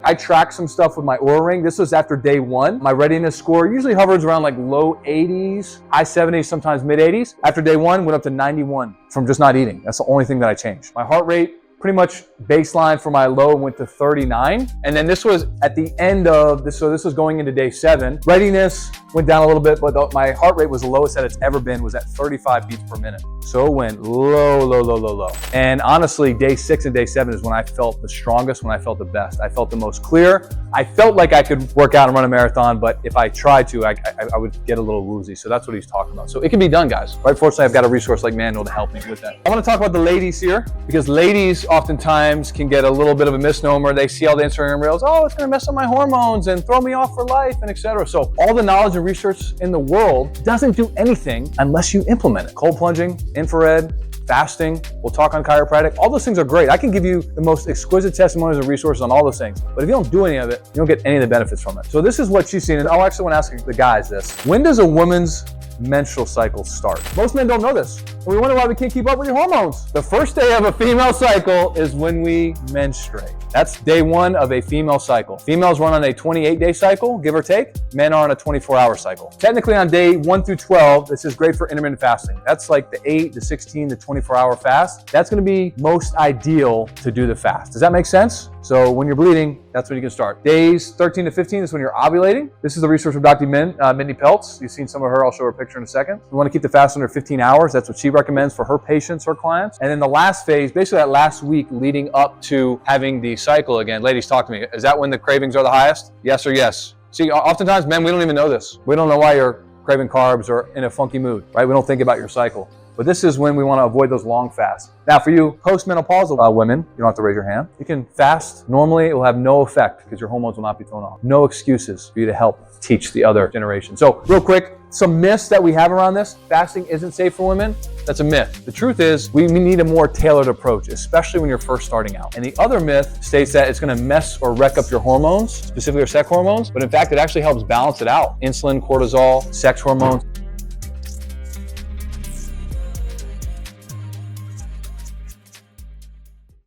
I track some stuff with my Oura Ring. This was after day 1. My readiness score usually hovers around like low 80s, high 70s, sometimes mid 80s. After day 1, went up to 91 from just not eating. That's the only thing that I changed. My heart rate, pretty much baseline for my low, went to 39. And then this was at the end of this, so this was going into day 7. Readiness went down a little bit, but my heart rate was the lowest that it's ever been, was at 35 beats per minute. So it went low, low, low, low, low. And honestly, day 6 and day 7 is when I felt the strongest, when I felt the best. I felt the most clear. I felt like I could work out and run a marathon, but if I tried to, I would get a little woozy. So that's what he's talking about. So it can be done, guys. Right? Fortunately, I've got a resource like Manual to help me with that. I want to talk about the ladies here, because ladies oftentimes can get a little bit of a misnomer. They see all the Instagram reels, oh, it's going to mess up my hormones and throw me off for life, and etc. So all the knowledge and research in the world doesn't do anything unless you implement it. Cold plunging, infrared, fasting, we'll talk on chiropractic. All those things are great. I can give you the most exquisite testimonies and resources on all those things. But if you don't do any of it, you don't get any of the benefits from it. So this is what she's seen. And I actually want to ask the guys this. When does a woman's menstrual cycle start? Most men don't know this. We wonder why we can't keep up with your hormones. The first day of a female cycle is when we menstruate. That's day 1 of a female cycle. Females run on a 28-day cycle, give or take. Men are on a 24-hour cycle. Technically on day 1 through 12, this is great for intermittent fasting. That's like the 8, the 16, the 24-hour fast. That's gonna be most ideal to do the fast. Does that make sense? So when you're bleeding, that's when you can start. Days 13 to 15 is when you're ovulating. This is the research from Dr. Mindy Peltz. You've seen some of her. I'll show her a picture in a second. You want to keep the fast under 15 hours. That's what she recommends for her patients, her clients. And then the last phase, basically that last week leading up to having the cycle again. Ladies, talk to me. Is that when the cravings are the highest? Yes or yes? See, oftentimes men, we don't even know this. We don't know why you're craving carbs or in a funky mood, right? We don't think about your cycle. But this is when we want to avoid those long fasts. Now for you post-menopausal women, you don't have to raise your hand. You can fast. Normally it will have no effect because your hormones will not be thrown off. No excuses for you to help teach the other generation. So real quick, some myths that we have around this. Fasting isn't safe for women. That's a myth. The truth is we need a more tailored approach, especially when you're first starting out. And the other myth states that it's going to mess or wreck up your hormones, specifically your sex hormones, but in fact, it actually helps balance it out. Insulin, cortisol, sex hormones.